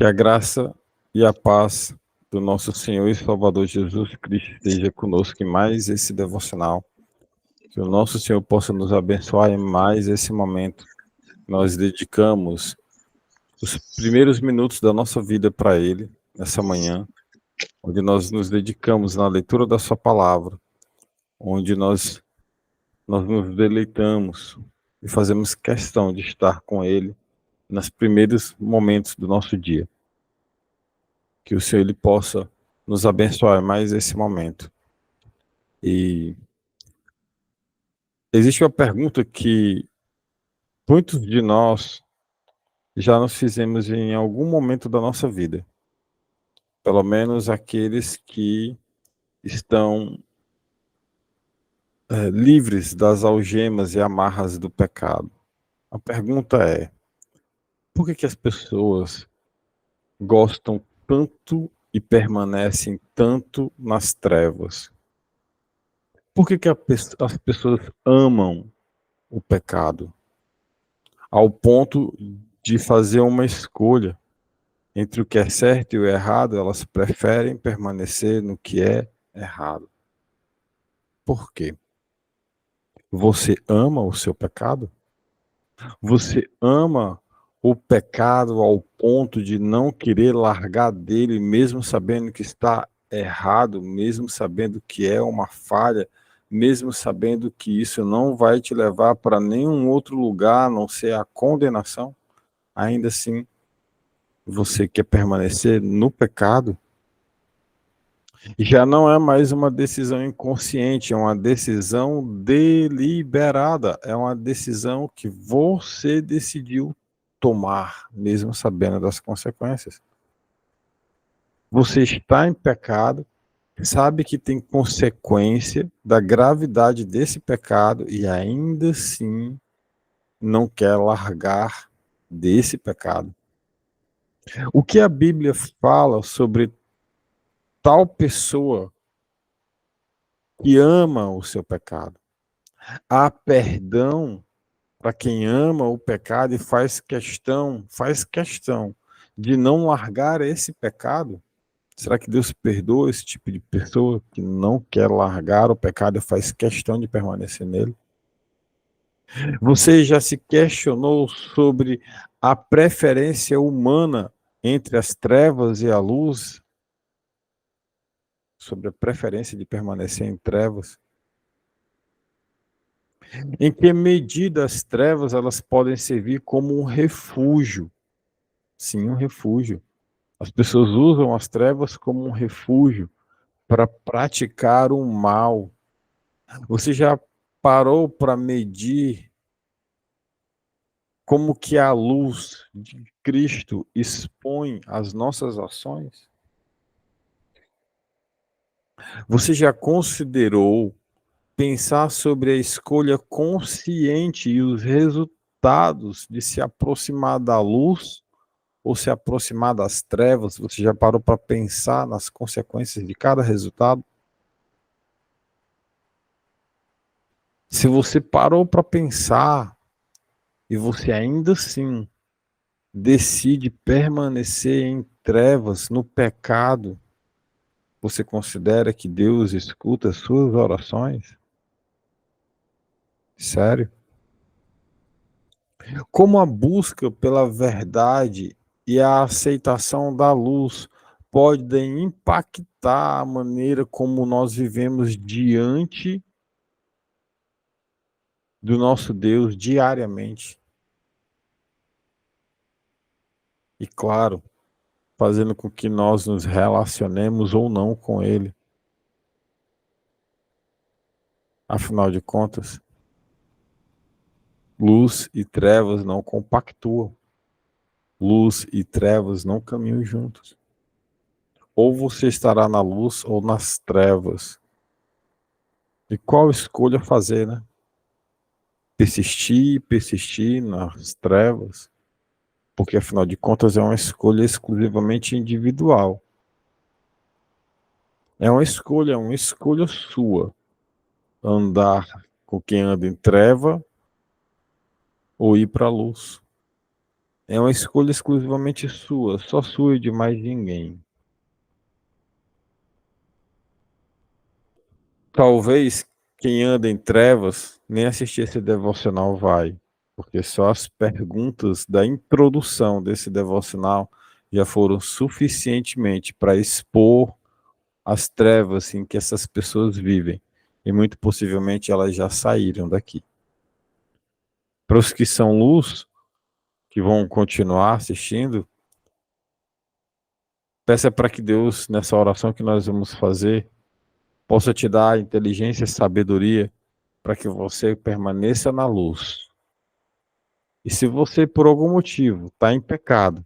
Que a graça e a paz do nosso Senhor e Salvador Jesus Cristo esteja conosco em mais esse devocional. Que o nosso Senhor possa nos abençoar em mais esse momento. Nós dedicamos os primeiros minutos da nossa vida para Ele, nessa manhã, onde nós nos dedicamos na leitura da Sua palavra, onde nós nos deleitamos e fazemos questão de estar com Ele nos primeiros momentos do nosso dia. Que o Senhor ele possa nos abençoar mais esse momento. E existe uma pergunta que muitos de nós já nos fizemos em algum momento da nossa vida. Pelo menos aqueles que estão livres das algemas e amarras do pecado. A pergunta é: por que as pessoas gostam tanto e permanecem tanto nas trevas? Por que as pessoas amam o pecado ao ponto de fazer uma escolha entre o que é certo e o errado? Elas preferem permanecer no que é errado. Por quê? Você ama o seu pecado? Você ama o pecado ao ponto de não querer largar dele, mesmo sabendo que está errado, mesmo sabendo que é uma falha, mesmo sabendo que isso não vai te levar para nenhum outro lugar a não ser a condenação? Ainda assim, você quer permanecer no pecado? Já não é mais uma decisão inconsciente, é uma decisão deliberada, é uma decisão que você decidiu tomar, mesmo sabendo das consequências. Você está em pecado, sabe que tem consequência da gravidade desse pecado e ainda assim não quer largar desse pecado. O que a Bíblia fala sobre tal pessoa que ama o seu pecado? Há perdão para quem ama o pecado e faz questão de não largar esse pecado? Será que Deus perdoa esse tipo de pessoa que não quer largar o pecado e faz questão de permanecer nele? Você já se questionou sobre a preferência humana entre as trevas e a luz? Sobre a preferência de permanecer em trevas? Em que medida as trevas elas podem servir como um refúgio? Sim, um refúgio. As pessoas usam as trevas como um refúgio para praticar o mal. Você já parou para medir como que a luz de Cristo expõe as nossas ações? Você já considerou pensar sobre a escolha consciente e os resultados de se aproximar da luz ou se aproximar das trevas? Você já parou para pensar nas consequências de cada resultado? Se você parou para pensar e você ainda assim decide permanecer em trevas, no pecado, você considera que Deus escuta as suas orações? Sério? Como a busca pela verdade e a aceitação da luz podem impactar a maneira como nós vivemos diante do nosso Deus diariamente? E claro, fazendo com que nós nos relacionemos ou não com Ele. Afinal de contas, luz e trevas não compactuam. Luz e trevas não caminham juntos. Ou você estará na luz ou nas trevas. E qual escolha fazer, né? Persistir nas trevas, porque afinal de contas é uma escolha exclusivamente individual. É uma escolha sua, andar com quem anda em treva ou ir para a luz. É uma escolha exclusivamente sua, só sua e de mais ninguém. Talvez quem anda em trevas nem assistir esse devocional vai, porque só as perguntas da introdução desse devocional já foram suficientemente para expor as trevas em que essas pessoas vivem. E muito possivelmente elas já saíram daqui. Para os que são luz, que vão continuar assistindo, peça para que Deus, nessa oração que nós vamos fazer, possa te dar inteligência e sabedoria para que você permaneça na luz. E se você, por algum motivo, está em pecado,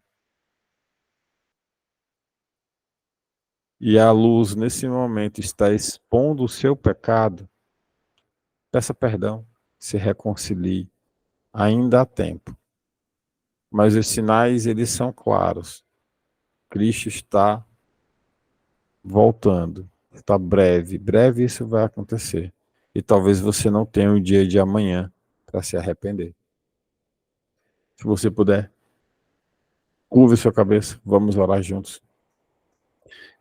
e a luz, nesse momento, está expondo o seu pecado, peça perdão, se reconcilie. Ainda há tempo. Mas os sinais, eles são claros. Cristo está voltando. Está breve. Breve isso vai acontecer. E talvez você não tenha o dia de amanhã para se arrepender. Se você puder, curve sua cabeça. Vamos orar juntos.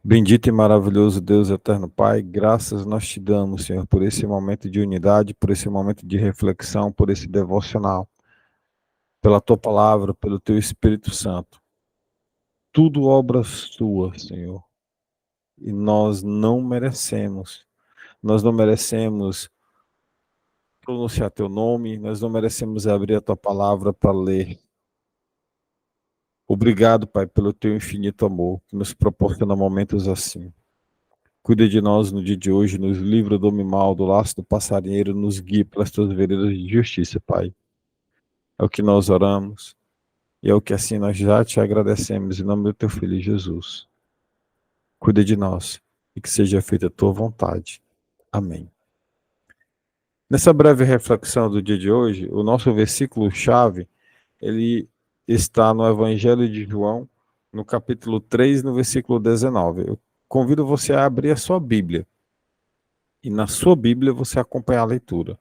Bendito e maravilhoso Deus eterno Pai, graças nós te damos, Senhor, por esse momento de unidade, por esse momento de reflexão, por esse devocional, pela tua palavra, pelo teu Espírito Santo. Tudo obra sua, Senhor. E nós não merecemos. Nós não merecemos pronunciar teu nome, nós não merecemos abrir a tua palavra para ler. Obrigado, Pai, pelo teu infinito amor que nos proporciona momentos assim. Cuida de nós no dia de hoje, nos livra do mal, do laço do passarinheiro, nos guia pelas tuas veredas de justiça, Pai. É o que nós oramos e é o que assim nós já te agradecemos em nome do teu filho Jesus. Cuida de nós e que seja feita a tua vontade. Amém. Nessa breve reflexão do dia de hoje, o nosso versículo-chave, ele está no Evangelho de João, no capítulo 3, no versículo 19. Eu convido você a abrir a sua Bíblia. E na sua Bíblia você acompanhar a leitura.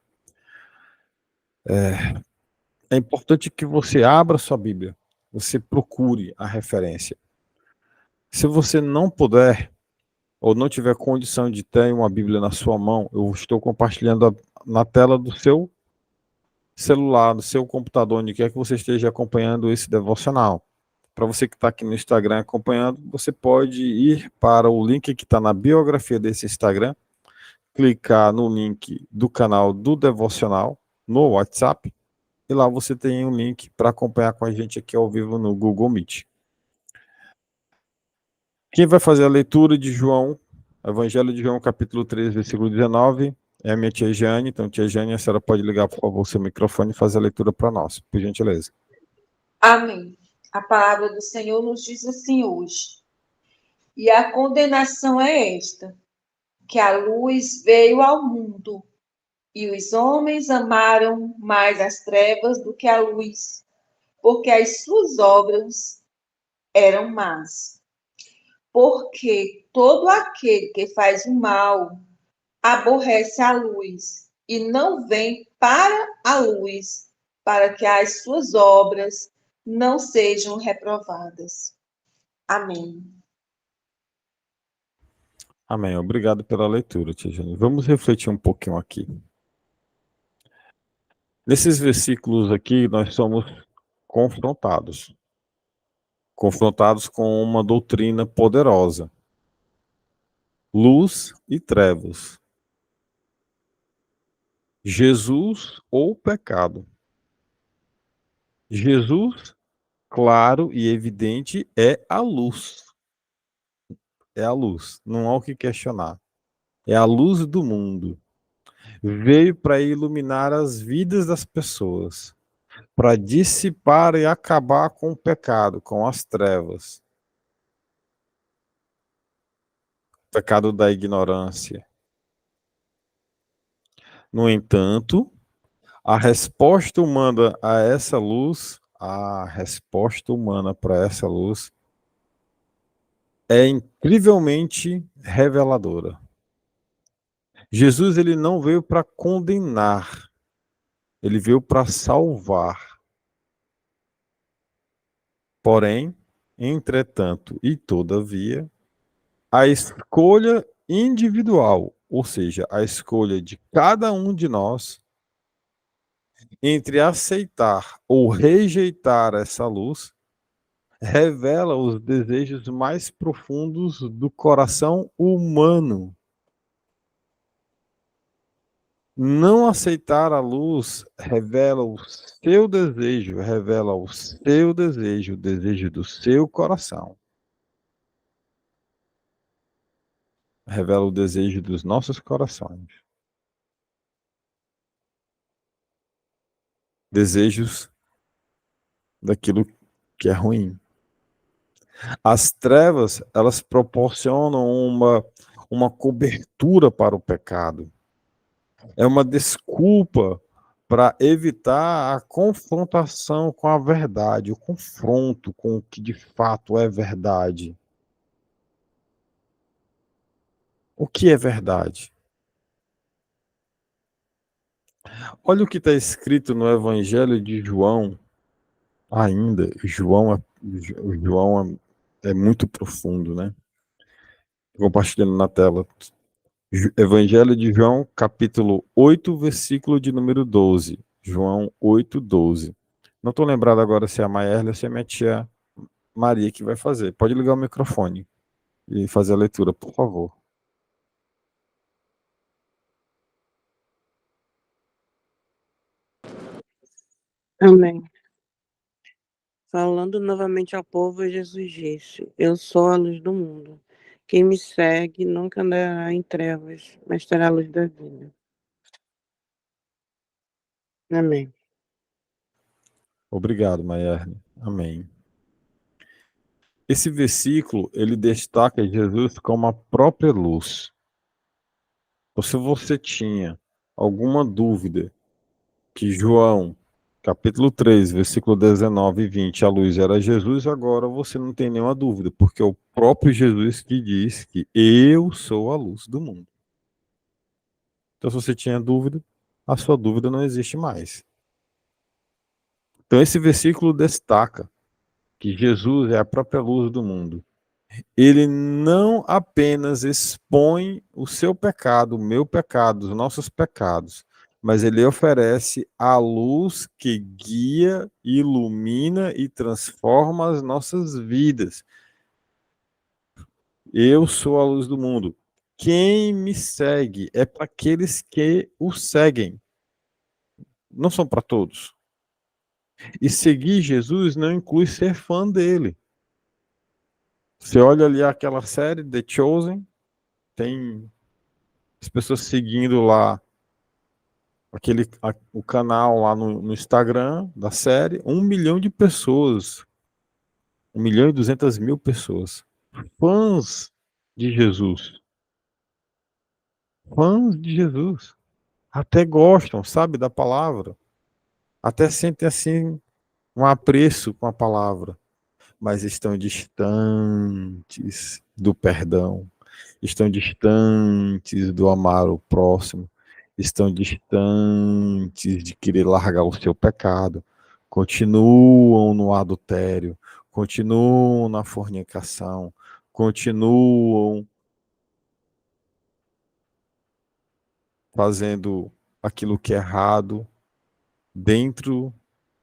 É importante que você abra a sua Bíblia. Você procure a referência. Se você não puder, ou não tiver condição de ter uma Bíblia na sua mão, eu estou compartilhando na tela do seu celular, do seu computador, onde quer que você esteja acompanhando esse devocional. Para você que está aqui no Instagram acompanhando, você pode ir para o link que está na biografia desse Instagram, clicar no link do canal do devocional no WhatsApp, e lá você tem um link para acompanhar com a gente aqui ao vivo no Google Meet. Quem vai fazer a leitura de João, Evangelho de João, capítulo 3, versículo 19, é a minha tia Jane. Então, tia Jane, a senhora pode ligar, por favor, o seu microfone e fazer a leitura para nós, por gentileza. Amém. A palavra do Senhor nos diz assim hoje. E a condenação é esta, que a luz veio ao mundo, e os homens amaram mais as trevas do que a luz, porque as suas obras eram más. Porque todo aquele que faz o mal aborrece a luz e não vem para a luz, para que as suas obras não sejam reprovadas. Amém. Amém. Obrigado pela leitura, tia Jane. Vamos refletir um pouquinho aqui. Nesses versículos aqui, nós somos confrontados. Confrontados com uma doutrina poderosa. Luz e trevas. Jesus ou pecado. Jesus, claro e evidente, é a luz. É a luz. Não há o que questionar. É a luz do mundo. Veio para iluminar as vidas das pessoas, para dissipar e acabar com o pecado, com as trevas. O pecado da ignorância. No entanto, a resposta humana a essa luz, a resposta humana para essa luz é incrivelmente reveladora. Jesus, ele não veio para condenar, ele veio para salvar. Porém, entretanto e todavia, a escolha individual, ou seja, a escolha de cada um de nós entre aceitar ou rejeitar essa luz, revela os desejos mais profundos do coração humano. Não aceitar a luz revela o desejo do seu coração. Revela o desejo dos nossos corações. Desejos daquilo que é ruim. As trevas, elas proporcionam uma cobertura para o pecado. É uma desculpa para evitar a confrontação com a verdade, o confronto com o que de fato é verdade. O que é verdade? Olha o que está escrito no Evangelho de João, ainda. João é muito profundo, né? Compartilhando na tela. Evangelho de João, capítulo 8, versículo de número 12. João 8, 12. Não estou lembrado agora se é a Maerle ou se é a minha tia Maria que vai fazer. Pode ligar o microfone e fazer a leitura, por favor. Amém. Falando novamente ao povo, Jesus disse: Eu sou a luz do mundo. Quem me segue nunca andará em trevas, mas terá a luz da vida. Amém. Obrigado, Maerle. Amém. Esse versículo, ele destaca Jesus como a própria luz. Então, se você tinha alguma dúvida que João, capítulo 3, versículo 19 e 20, a luz era Jesus, agora você não tem nenhuma dúvida, porque é o próprio Jesus que diz que eu sou a luz do mundo. Então, se você tinha dúvida, a sua dúvida não existe mais. Então, esse versículo destaca que Jesus é a própria luz do mundo. Ele não apenas expõe o seu pecado, o meu pecado, os nossos pecados, mas ele oferece a luz que guia, ilumina e transforma as nossas vidas. Eu sou a luz do mundo. Quem me segue é para aqueles que o seguem. Não são para todos. E seguir Jesus não inclui ser fã dele. Você olha ali aquela série, The Chosen, tem as pessoas seguindo lá o canal lá no Instagram da série, 1 milhão de pessoas, 1.200.000 pessoas, fãs de Jesus, fãs de Jesus, até gostam, sabe, da palavra, até sentem assim um apreço com a palavra, mas estão distantes do perdão, estão distantes do amar o próximo, estão distantes de querer largar o seu pecado, continuam no adultério, continuam na fornicação, continuam fazendo aquilo que é errado dentro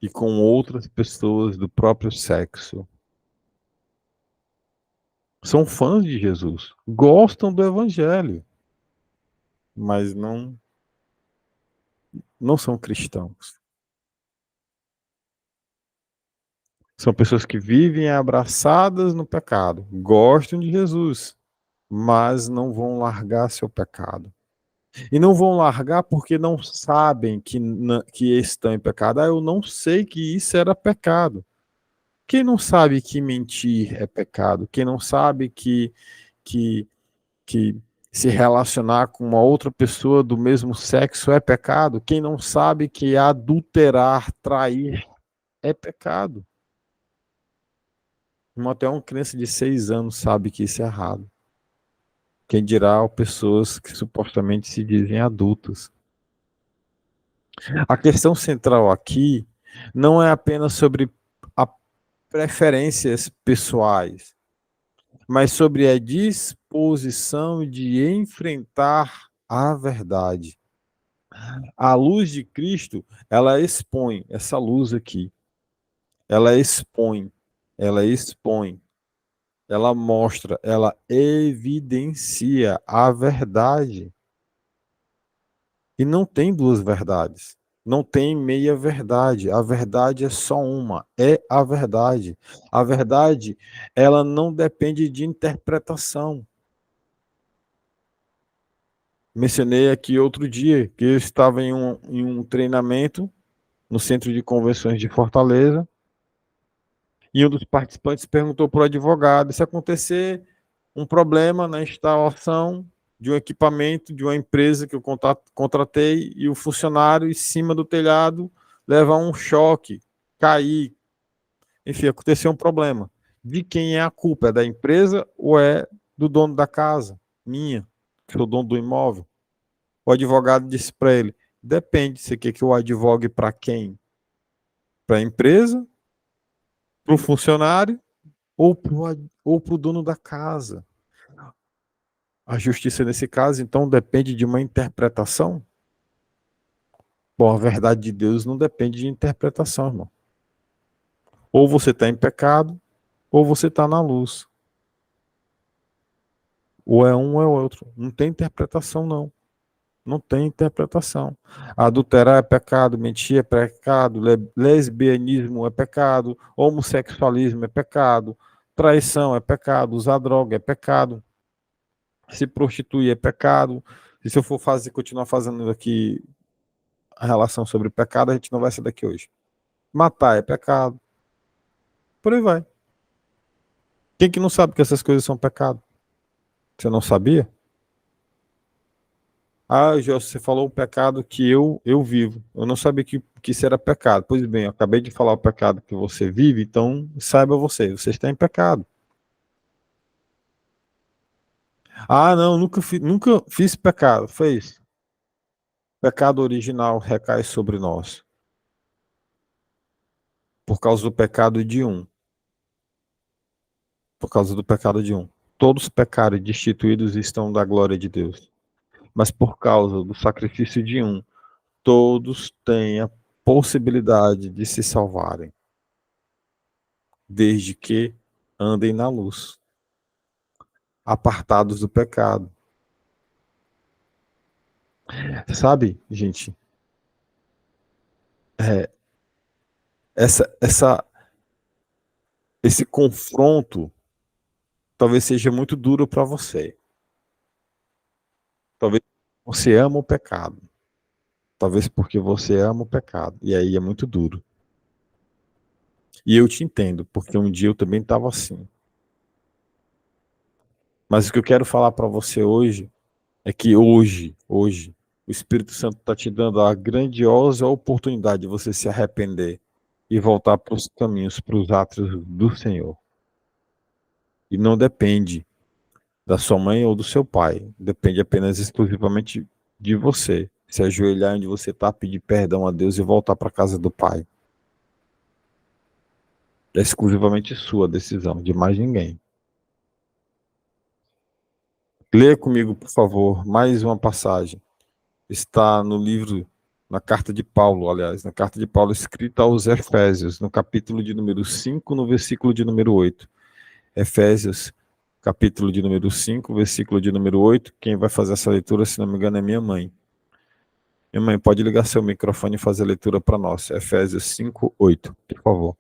e com outras pessoas do próprio sexo. São fãs de Jesus, gostam do evangelho, mas não são cristãos. São pessoas que vivem abraçadas no pecado, gostam de Jesus, mas não vão largar seu pecado. E não vão largar porque não sabem que estão em pecado. Eu não sei que isso era pecado. Quem não sabe que mentir é pecado? Quem não sabe que, que se relacionar com uma outra pessoa do mesmo sexo é pecado? Quem não sabe que adulterar, trair é pecado? Até uma criança de 6 anos sabe que isso é errado. Quem dirá pessoas que supostamente se dizem adultas. A questão central aqui não é apenas sobre preferências pessoais, mas sobre a disposição de enfrentar a verdade. A luz de Cristo, ela expõe, essa luz aqui, ela expõe, ela expõe, ela mostra, ela evidencia a verdade. E não tem duas verdades. Não tem meia verdade. A verdade é só uma. É a verdade. A verdade, ela não depende de interpretação. Mencionei aqui outro dia que eu estava em um treinamento no Centro de Convenções de Fortaleza e um dos participantes perguntou para o advogado se acontecer um problema na instalação de um equipamento de uma empresa que eu contratei e o funcionário em cima do telhado leva um choque, cair, enfim, aconteceu um problema. De quem é a culpa? É da empresa ou é do dono da casa? Minha, que sou dono do imóvel. O advogado disse para ele: depende, você quer que eu advogue para quem? Para a empresa, para o funcionário ou para o dono da casa? A justiça, nesse caso, então, depende de uma interpretação? Bom, a verdade de Deus não depende de interpretação, irmão. Ou você está em pecado, ou você está na luz. Ou é um ou é outro. Não tem interpretação, não. Não tem interpretação. Adulterar é pecado, mentir é pecado, lesbianismo é pecado, homossexualismo é pecado, traição é pecado, usar droga é pecado, se prostituir é pecado. E se eu for continuar fazendo aqui a relação sobre pecado, a gente não vai sair daqui hoje. Matar é pecado. Por aí vai. Quem que não sabe que essas coisas são pecado? Você não sabia? Ah, Jô, você falou o pecado que eu vivo. Eu não sabia que isso era pecado. Pois bem, eu acabei de falar o pecado que você vive, então saiba você está em pecado. Ah, não, nunca fiz pecado. Fez. Pecado original recai sobre nós. Por causa do pecado de um. Por causa do pecado de um. Todos pecaram e destituídos estão da glória de Deus. Mas por causa do sacrifício de um, todos têm a possibilidade de se salvarem, desde que andem na luz, apartados do pecado. Sabe, gente, é, essa, esse confronto talvez seja muito duro para você. Talvez você ama o pecado. Talvez porque você ama o pecado. E aí é muito duro. E eu te entendo, porque um dia eu também estava assim. Mas o que eu quero falar para você hoje é que hoje, o Espírito Santo está te dando a grandiosa oportunidade de você se arrepender e voltar para os caminhos, para os atos do Senhor. E não depende da sua mãe ou do seu pai, depende apenas exclusivamente de você. Se ajoelhar onde você está, pedir perdão a Deus e voltar para a casa do Pai. É exclusivamente sua decisão, de mais ninguém. Leia comigo, por favor, mais uma passagem. Está no livro, na carta de Paulo, aliás, na carta de Paulo escrita aos Efésios, no capítulo de número 5, no versículo de número 8. Efésios, capítulo de número 5, versículo de número 8. Quem vai fazer essa leitura, se não me engano, é minha mãe. Minha mãe, pode ligar seu microfone e fazer a leitura para nós. Efésios 5, 8, por favor.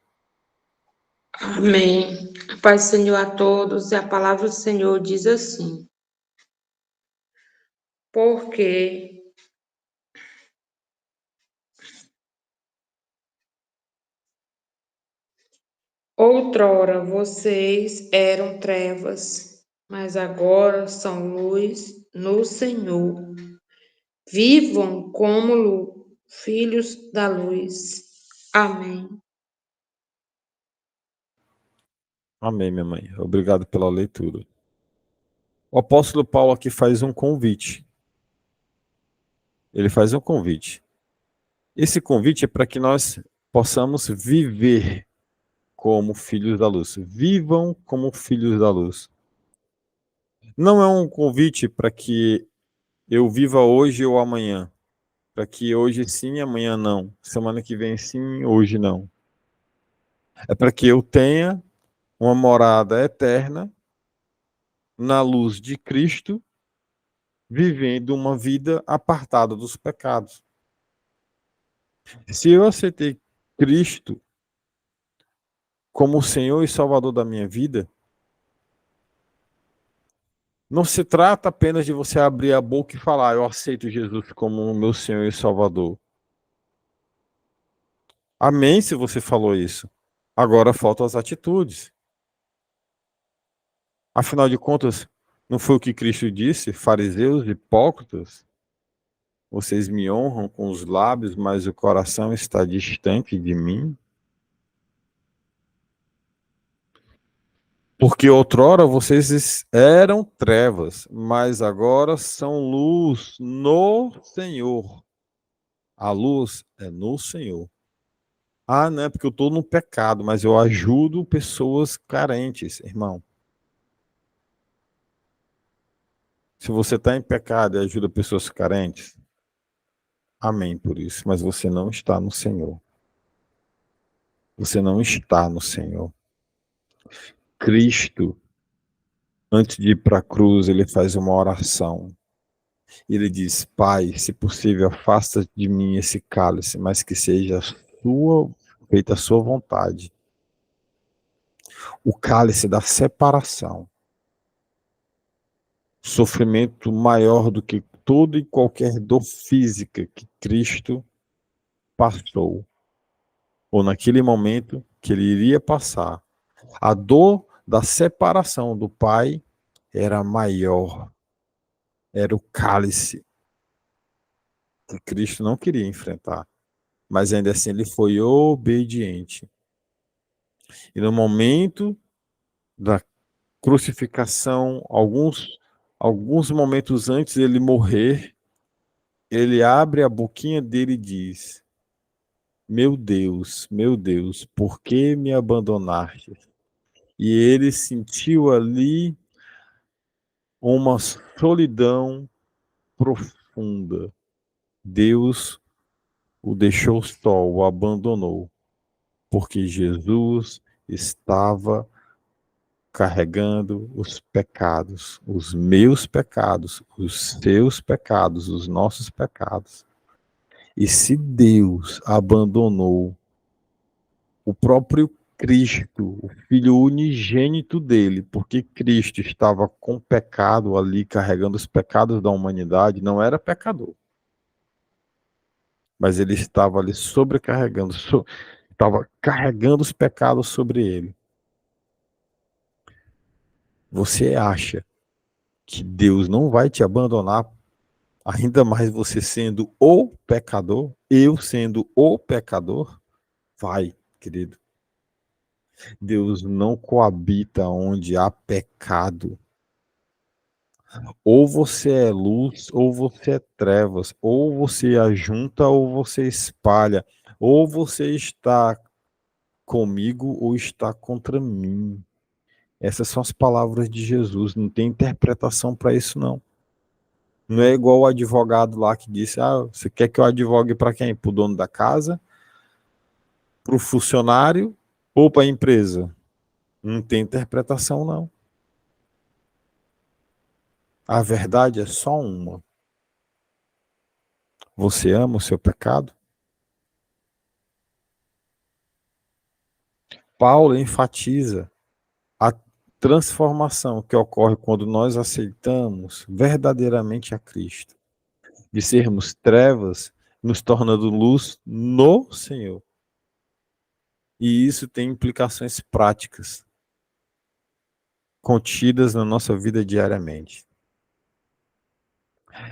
Amém. A paz do Senhor a todos, e a palavra do Senhor diz assim: porque outrora vocês eram trevas, mas agora são luz no Senhor. Vivam como filhos da luz. Amém. Amém, minha mãe. Obrigado pela leitura. O apóstolo Paulo aqui faz um convite. Ele faz um convite. Esse convite é para que nós possamos viver como filhos da luz. Vivam como filhos da luz. Não é um convite para que eu viva hoje ou amanhã. Para que hoje sim, amanhã não. Semana que vem sim, hoje não. É para que eu tenha uma morada eterna na luz de Cristo, vivendo uma vida apartada dos pecados. Se eu aceitei Cristo como o Senhor e Salvador da minha vida, não se trata apenas de você abrir a boca e falar, eu aceito Jesus como o meu Senhor e Salvador. Amém se você falou isso. Agora faltam as atitudes. Afinal de contas, não foi o que Cristo disse? Fariseus, hipócritas, vocês me honram com os lábios, mas o coração está distante de mim. Porque outrora vocês eram trevas, mas agora são luz no Senhor. A luz é no Senhor. Ah, não é porque eu estou no pecado, mas eu ajudo pessoas carentes, irmão. Se você está em pecado e ajuda pessoas carentes, amém por isso, mas você não está no Senhor. Você não está no Senhor. Cristo, antes de ir para a cruz, ele faz uma oração. Ele diz, Pai, se possível, afasta de mim esse cálice, mas que seja feita a sua vontade. O cálice da separação. Sofrimento maior do que toda e qualquer dor física que Cristo passou. Ou naquele momento que ele iria passar. A dor da separação do Pai era maior. Era o cálice que Cristo não queria enfrentar. Mas ainda assim ele foi obediente. E no momento da crucificação, alguns momentos antes dele morrer, ele abre a boquinha dele e diz, meu Deus, por que me abandonaste? E ele sentiu ali uma solidão profunda. Deus o deixou só, o abandonou, porque Jesus estava carregando os pecados, os meus pecados, os seus pecados, os nossos pecados. E se Deus abandonou o próprio Cristo, o Filho unigênito dele, porque Cristo estava com pecado ali, carregando os pecados da humanidade, não era pecador. Mas ele estava ali sobrecarregando, estava carregando os pecados sobre ele. Você acha que Deus não vai te abandonar, ainda mais você sendo o pecador, eu sendo o pecador? Vai, querido. Deus não coabita onde há pecado. Ou você é luz, ou você é trevas, ou você ajunta, ou você espalha, ou você está comigo, ou está contra mim. Essas são as palavras de Jesus, não tem interpretação para isso não. Não é igual o advogado lá que disse, você quer que eu advogue para quem? Para o dono da casa? Para o funcionário? Ou para a empresa? Não tem interpretação não. A verdade é só uma. Você ama o seu pecado? Paulo enfatiza a transformação que ocorre quando nós aceitamos verdadeiramente a Cristo. De sermos trevas, nos tornando luz no Senhor. E isso tem implicações práticas, contidas na nossa vida diariamente.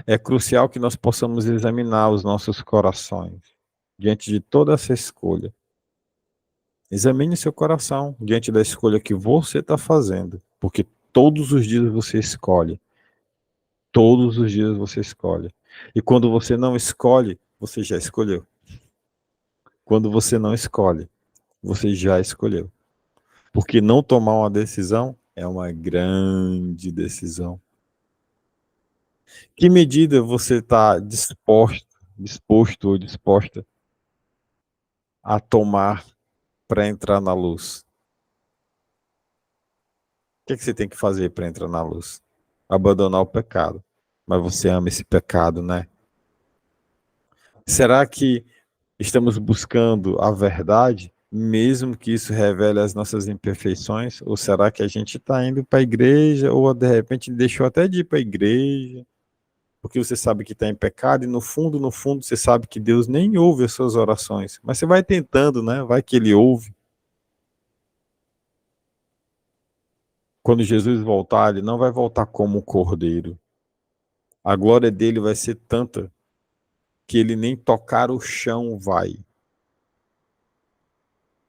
É crucial que nós possamos examinar os nossos corações diante de toda essa escolha. Examine seu coração diante da escolha que você está fazendo, porque todos os dias você escolhe. Todos os dias você escolhe. E quando você não escolhe, você já escolheu. Quando você não escolhe, você já escolheu. Porque não tomar uma decisão é uma grande decisão. Que medida você está disposto ou disposta a tomar para entrar na luz? O que você tem que fazer para entrar na luz? Abandonar o pecado. Mas você ama esse pecado, né? Será que estamos buscando a verdade, mesmo que isso revele as nossas imperfeições? Ou será que a gente está indo para a igreja, ou de repente deixou até de ir para a igreja, porque você sabe que está em pecado, e no fundo, você sabe que Deus nem ouve as suas orações. Mas você vai tentando, né? Vai que Ele ouve. Quando Jesus voltar, Ele não vai voltar como um cordeiro. A glória dele vai ser tanta que Ele nem tocar o chão vai.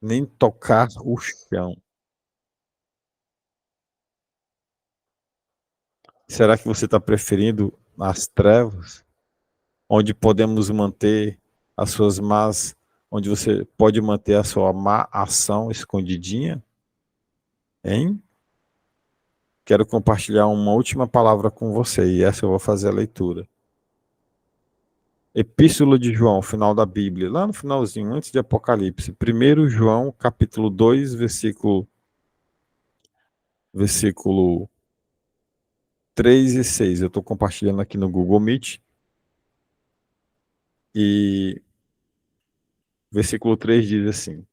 Nem tocar o chão. Será que você está preferindo as trevas, onde podemos manter as suas más, onde você pode manter a sua má ação escondidinha? Hein? Quero compartilhar uma última palavra com você, e essa eu vou fazer a leitura. Epístola de João, final da Bíblia, lá no finalzinho, antes de Apocalipse. 1 João, capítulo 2, versículo 3 e 6. Eu estou compartilhando aqui no Google Meet. E versículo 3 diz assim: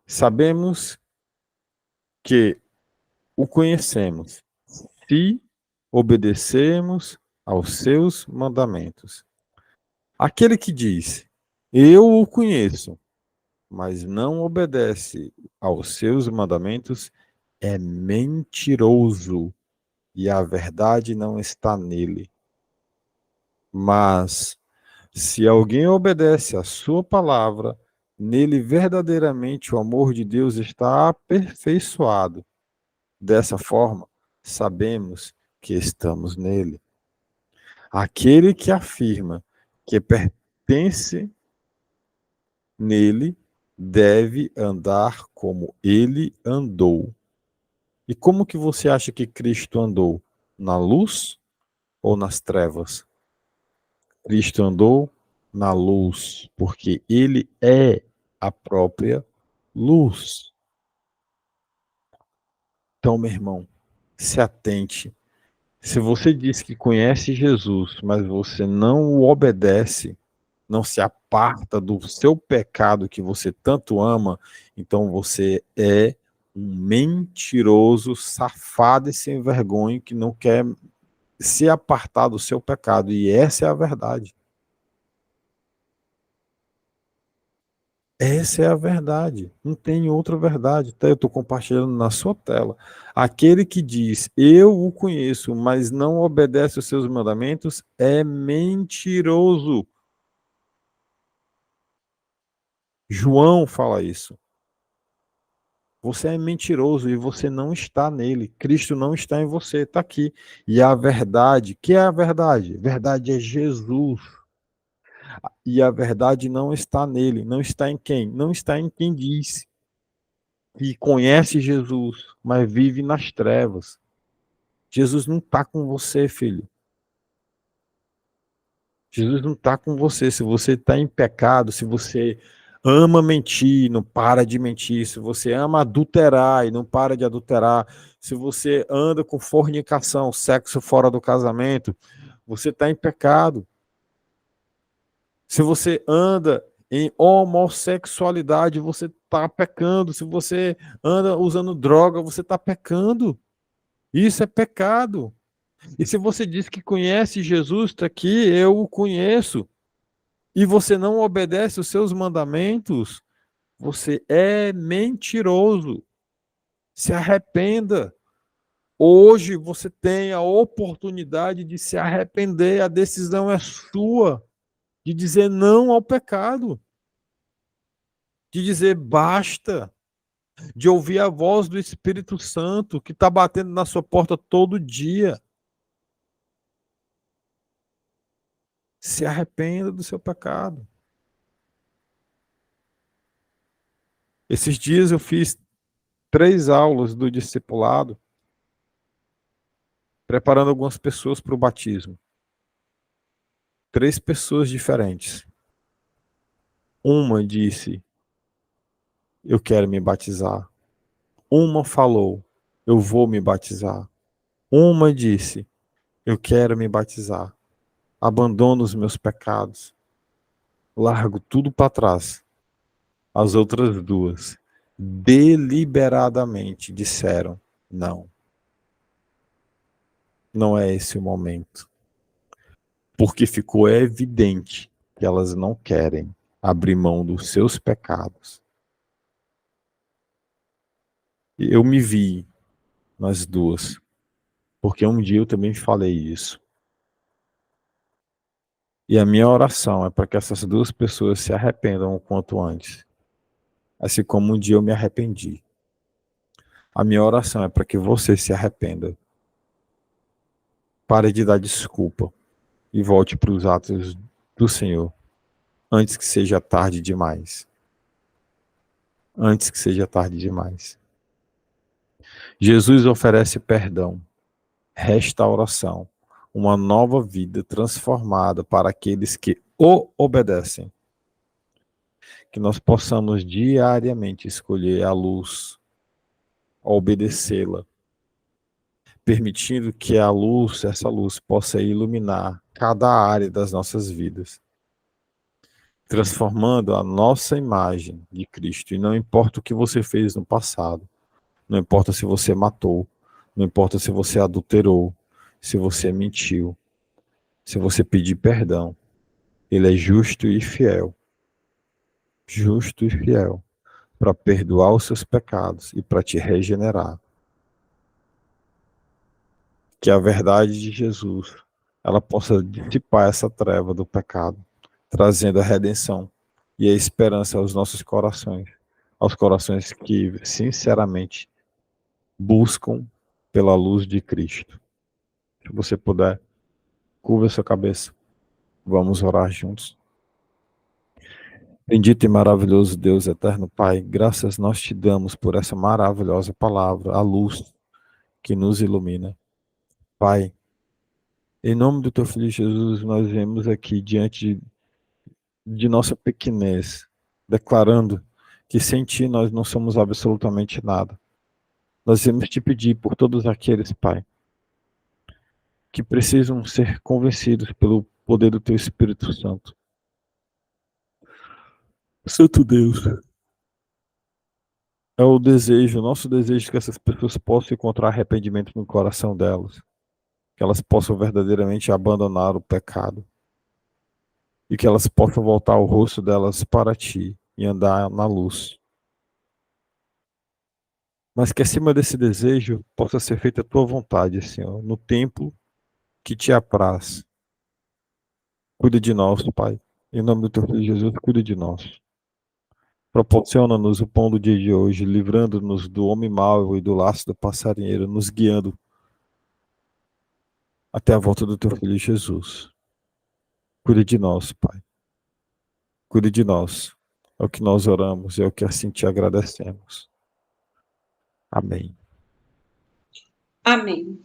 Sabemos que o conhecemos, se obedecermos aos seus mandamentos. Aquele que diz, eu o conheço, mas não obedece aos seus mandamentos, é mentiroso e a verdade não está nele. Mas, se alguém obedece à sua palavra, nele verdadeiramente o amor de Deus está aperfeiçoado. Dessa forma, sabemos que estamos nele. Aquele que afirma que pertence nele deve andar como ele andou. E como que você acha que Cristo andou? Na luz ou nas trevas? Cristo andou na luz, porque ele é a própria luz. Então, meu irmão, se atente. Se você diz que conhece Jesus, mas você não o obedece, não se aparta do seu pecado que você tanto ama, então você é um mentiroso, safado e sem vergonha que não quer se apartar do seu pecado. E essa é a verdade. Essa é a verdade. Não tem outra verdade. Tá? Eu estou compartilhando na sua tela. Aquele que diz, eu o conheço, mas não obedece os seus mandamentos, é mentiroso. João fala isso. Você é mentiroso e você não está nele. Cristo não está em você, está aqui. E a verdade, que é a verdade? Verdade é Jesus. E a verdade não está nele. Não está em quem? Não está em quem diz que conhece Jesus, mas vive nas trevas. Jesus não está com você, filho. Jesus não está com você. Se você está em pecado, se você ama mentir, não para de mentir. Se você ama adulterar e não para de adulterar. Se você anda com fornicação, sexo fora do casamento, você está em pecado. Se você anda em homossexualidade, você está pecando. Se você anda usando droga, você está pecando. Isso é pecado. E se você diz que conhece Jesus, está aqui, eu o conheço, e você não obedece os seus mandamentos, você é mentiroso. Se arrependa. Hoje você tem a oportunidade de se arrepender, a decisão é sua, de dizer não ao pecado, de dizer basta, de ouvir a voz do Espírito Santo que está batendo na sua porta todo dia. Se arrependa do seu pecado. Esses dias eu fiz 3 aulas do discipulado, preparando algumas pessoas para o batismo. 3 pessoas diferentes. Uma disse, eu quero me batizar. Uma falou, eu vou me batizar. Uma disse, eu quero me batizar. Abandono os meus pecados. Largo tudo para trás. As outras 2, deliberadamente, disseram, não. Não é esse o momento. Porque ficou evidente que elas não querem abrir mão dos seus pecados. Eu me vi nas 2, porque um dia eu também falei isso. E a minha oração é para que essas 2 pessoas se arrependam o quanto antes. Assim como um dia eu me arrependi. A minha oração é para que você se arrependa. Pare de dar desculpa e volte para os atos do Senhor antes que seja tarde demais. Antes que seja tarde demais. Jesus oferece perdão, restauração, uma nova vida transformada para aqueles que o obedecem. Que nós possamos diariamente escolher a luz, obedecê-la, permitindo que a luz, essa luz, possa iluminar cada área das nossas vidas, transformando a nossa imagem de Cristo. E não importa o que você fez no passado, não importa se você matou, não importa se você adulterou, se você mentiu, se você pedir perdão, Ele é justo e fiel para perdoar os seus pecados e para te regenerar. Que a verdade de Jesus, ela possa dissipar essa treva do pecado, trazendo a redenção e a esperança aos nossos corações, aos corações que sinceramente buscam pela luz de Cristo. Se você puder, curva a sua cabeça. Vamos orar juntos. Bendito e maravilhoso Deus, eterno Pai, graças nós te damos por essa maravilhosa palavra, a luz que nos ilumina. Pai, em nome do teu Filho Jesus, nós vemos aqui diante de nossa pequenez, declarando que sem ti nós não somos absolutamente nada. Nós vamos te pedir por todos aqueles, Pai, que precisam ser convencidos pelo poder do teu Espírito Santo. Santo Deus, é o desejo, o nosso desejo que essas pessoas possam encontrar arrependimento no coração delas, que elas possam verdadeiramente abandonar o pecado e que elas possam voltar o rosto delas para ti e andar na luz. Mas que acima desse desejo possa ser feita a tua vontade, Senhor, no tempo que te apraz. Cuida de nós, Pai. Em nome do teu Filho Jesus, cuida de nós. Proporciona-nos o pão do dia de hoje, livrando-nos do homem mau e do laço do passarinheiro, nos guiando até a volta do teu Filho Jesus. Cuida de nós, Pai. Cuida de nós. É o que nós oramos, é o que assim te agradecemos. Amém. Amém.